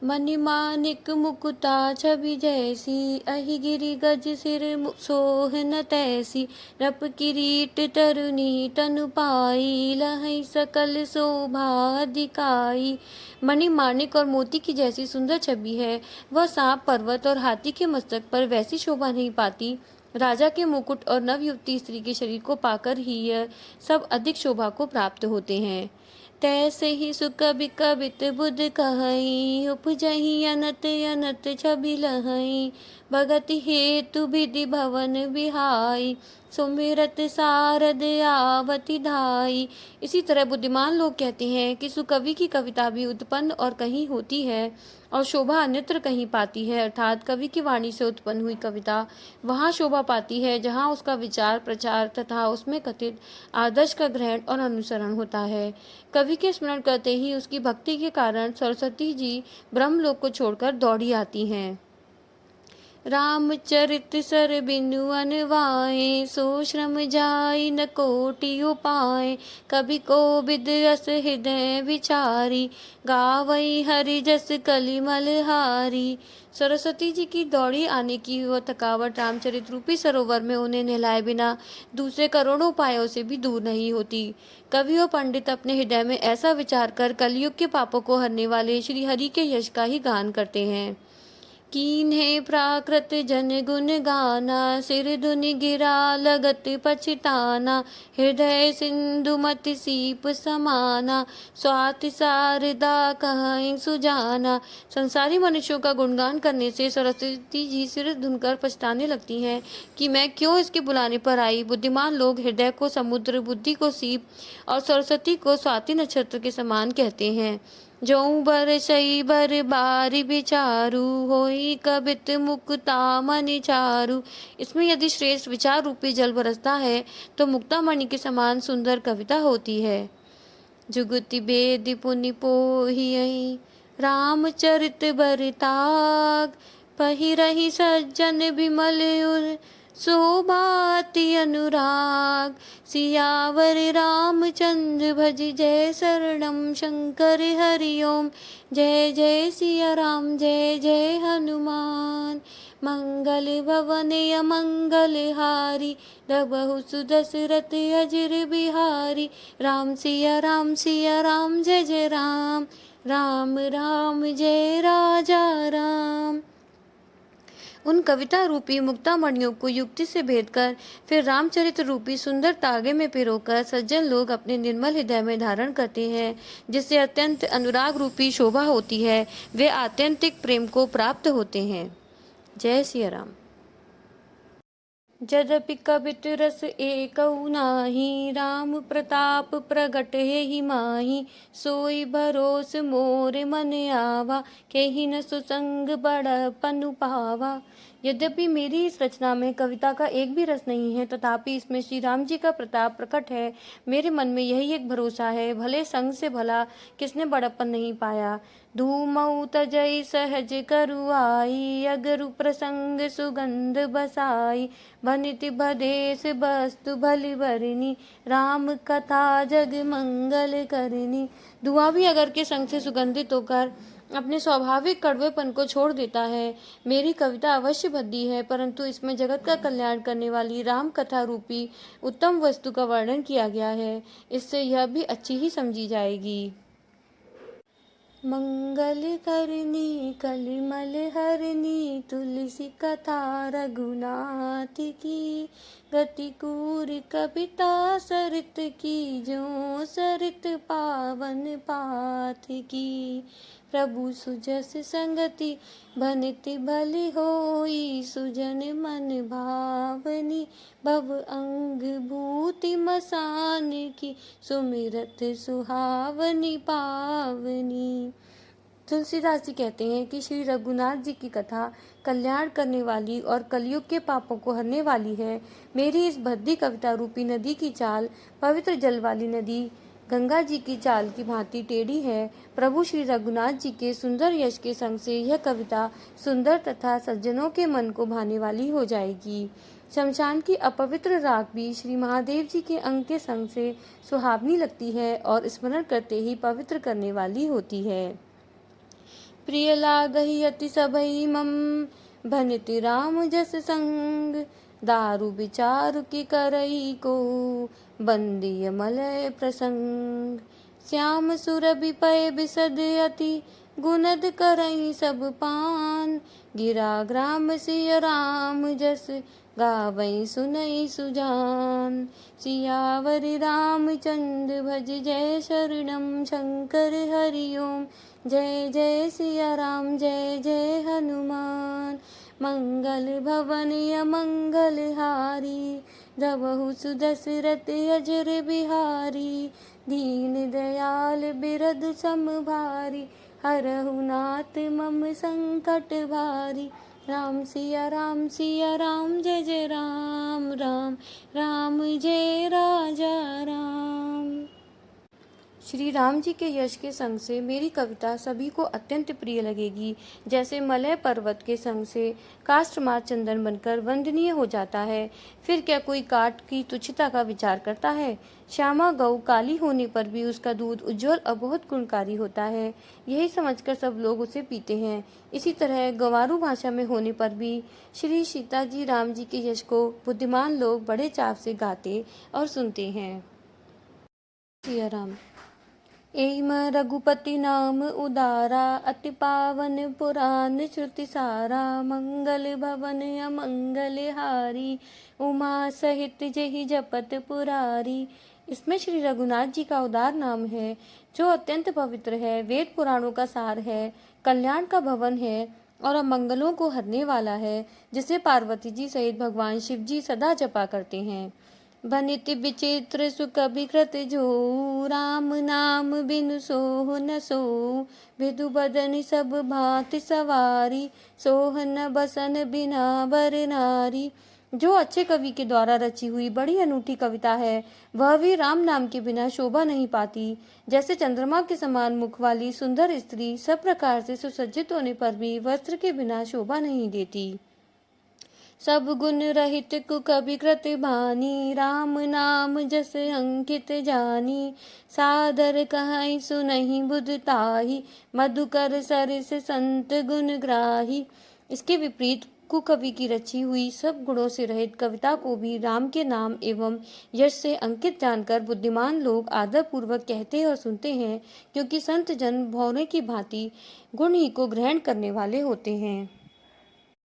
मणि मानिक मुकुता छवि जैसी, अहि गिरि गज सिर सोहन तैसी। रप किरीट तरुणी तनु पाई, लहै सकल शोभा दिखाई। मणि माणिक और मोती की जैसी सुंदर छवि है, वह सांप, पर्वत और हाथी के मस्तक पर वैसी शोभा नहीं पाती। राजा के मुकुट और नवयुवती स्त्री के शरीर को पाकर ही यह सब अधिक शोभा को प्राप्त होते हैं। तैसे ही सुख बिकबित बुध कहई, उपजहि अनत अनत छबि लहई। भगत हेतु विधि भवन बिहाई, सुमिरत सारद आवति धाई। इसी तरह बुद्धिमान लोग कहते हैं कि सुकवि की कविता भी उत्पन्न और कहीं होती है और शोभा अन्यत्र कहीं पाती है, अर्थात कवि की वाणी से उत्पन्न हुई कविता वहाँ शोभा पाती है जहाँ उसका विचार प्रचार तथा उसमें कथित आदर्श का ग्रहण और अनुसरण होता है। कवि के स्मरण करते ही उसकी भक्ति के कारण सरस्वती जी ब्रह्मलोक को छोड़कर दौड़ी आती हैं। रामचरित सर बिनु अनवाए, सो श्रम जाई न कोटि उपाय। कवि कोविद अस हृदय विचारी, गावई हरि जस कलिमल हारी। सरस्वती जी की दौड़ी आने की वह थकावट रामचरित रूपी सरोवर में उन्हें नहलाए बिना दूसरे करोड़ों उपायों से भी दूर नहीं होती। कवि और पंडित अपने हृदय में ऐसा विचार कर कलयुग के पापों को हरने वाले श्री हरि के यश का ही गान करते हैं। कीन्हे प्राकृत जन गुण गाना, सिर धुनि गिरा लगत पछताना। हृदय सिंधु मति सीप समाना, स्वाति शारदा कहीं सुजाना। संसारी मनुष्यों का गुणगान करने से सरस्वती जी सिर धुनकर पछताने लगती हैं कि मैं क्यों इसके बुलाने पर आई। बुद्धिमान लोग हृदय को समुद्र, बुद्धि को सीप और सरस्वती को स्वाति नक्षत्र के समान कहते हैं। जौं बरसई बर बारी विचारू, होई कबित मुक्ता मणि चारु। इसमें यदि श्रेष्ठ विचार रूपी जल बरसता है तो मुक्तामणि के समान सुंदर कविता होती है। जुगति बेद पुनि पोहियई, रामचरित बरताग। पहिरहि सज्जन बिमल उर, शोभाति अनुराग। सियावर रामचंद्र भज, जय शरणम शंकर हरि ओम। जय जय सिया राम, जय जय हनुमान। मंगल भवन अमंगल हारी, रघु सुदशरथ अजर बिहारी। राम सिया राम, सिया राम जय जय राम। राम राम जय राजा राम। उन कविता रूपी मुक्तामणियों को युक्ति से भेद कर फिर रामचरित रूपी सुंदर तागे में पिरोकर सज्जन लोग अपने निर्मल हृदय में धारण करते हैं, जिससे अत्यंत अनुराग रूपी शोभा होती है। वे आत्यंतिक प्रेम को प्राप्त होते हैं। जय सिया राम। जदपि कबित रस एकौ नाही, राम प्रताप प्रगट हेहि माही। सोई भरोस मोर मन आवा, केहि न सुसंग बड़पनु पावा। यद्यपि मेरी इस रचना में कविता का एक भी रस नहीं है, तथापि इसमें श्री राम जी का प्रताप प्रकट है। मेरे मन में यही एक भरोसा है, भले संग से भला किसने बड़प्पन नहीं पाया। धूमऊ तजई सहज करुआई, अगरु प्रसंग सुगंध बसाई। भनिति भदेश वस्तु भली बरनी, राम कथा जग मंगल करनी। धुआं भी अगर के संग से सुगंधित होकर अपने स्वाभाविक कड़वेपन को छोड़ देता है। मेरी कविता अवश्य भद्दी है, परंतु इसमें जगत का कल्याण करने वाली राम कथा रूपी उत्तम वस्तु का वर्णन किया गया है। इससे यह भी अच्छी ही समझी जाएगी। मंगल करनी कलिमल हरनी, तुलसी कथा रघुनाथ की। गति कूर कविता सरित की, जो सरित पावन पाथ की। प्रभु सुजस संगति भनिति भली होई, सुजन मन भावनी। भव अंग भूति मसान की, सुमिरत सुहावनी पावनी। तुलसीदास जी कहते हैं कि श्री रघुनाथ जी की कथा कल्याण करने वाली और कलयुग के पापों को हरने वाली है। मेरी इस भद्दी कविता रूपी नदी की चाल पवित्र जल वाली नदी गंगा जी की चाल की भांति टेढ़ी है। प्रभु श्री रघुनाथ जी के सुंदर यश के संग से यह कविता सुंदर तथा सज्जनों के मन को भाने वाली हो जाएगी। शमशान की अपवित्र राख भी श्री महादेव जी के अंग के संग से सुहावनी लगती है और स्मरण करते ही पवित्र करने वाली होती है। प्रिय लागहि अति सबई मम, भनिति राम जस संग। दारु विचारु की करई को, बंदिय मलय प्रसंग। श्याम सुरभि पय बिसद अति, गुनद करई सब पान। गिरा ग्राम सिय राम जस, गावई सुनई सुजान। सियावरि रामचंद्र भज जय शरणम शंकर हरि ओम। जय जय सिया राम जय जय हनुमान। मंगल भवन अमंगल हारी, धबहु सुदशरथ अजर बिहारी। दीन दयाल बिरद सम भारी, हरहु नाथ मम संकट भारी। राम सिया राम जय जय राम राम, राम जय राजा राम। श्री राम जी के यश के संग से मेरी कविता सभी को अत्यंत प्रिय लगेगी। जैसे मलय पर्वत के संग से काष्ठमार्ग चंदन बनकर वंदनीय हो जाता है, फिर क्या कोई काठ की तुच्छता का विचार करता है। श्यामा गौ काली होने पर भी उसका दूध उज्जवल और बहुत गुणकारी होता है, यही समझकर सब लोग उसे पीते हैं। इसी तरह गंवारू भाषा में होने पर भी श्री सीता जी राम जी के यश को बुद्धिमान लोग बड़े चाव से गाते और सुनते हैं। सिया राम। एम रघुपति नाम उदारा, अति पावन पुराण श्रुति सारा। मंगल भवन अमंगल हारी, उमा सहित जेहि जपत पुरारी। इसमें श्री रघुनाथ जी का उदार नाम है, जो अत्यंत पवित्र है, वेद पुराणों का सार है, कल्याण का भवन है और अमंगलों को हरने वाला है, जिसे पार्वती जी सहित भगवान शिव जी सदा जपा करते हैं। बनित विचित्र सुख विकृत जो, राम नाम बिनु सोह न सो। विधु बदन सब भांति सवारी, सोहन बसन बिना बर नारी। जो अच्छे कवि के द्वारा रची हुई बड़ी अनूठी कविता है, वह भी राम नाम के बिना शोभा नहीं पाती। जैसे चंद्रमा के समान मुख वाली सुंदर स्त्री सब प्रकार से सुसज्जित होने पर भी वस्त्र के बिना शोभा नहीं देती। सब गुण रहित कुकवि कृत बानी, राम नाम जस अंकित जानी। सादर कहई सुनहि बुध ताही, मधुकर सरिस संत गुण ग्राही। इसके विपरीत कुकवि की रची हुई सब गुणों से रहित कविता को भी राम के नाम एवं यश से अंकित जानकर बुद्धिमान लोग आदर पूर्वक कहते और सुनते हैं, क्योंकि संत जन भौरे की भांति गुण ही को ग्रहण करने वाले होते हैं।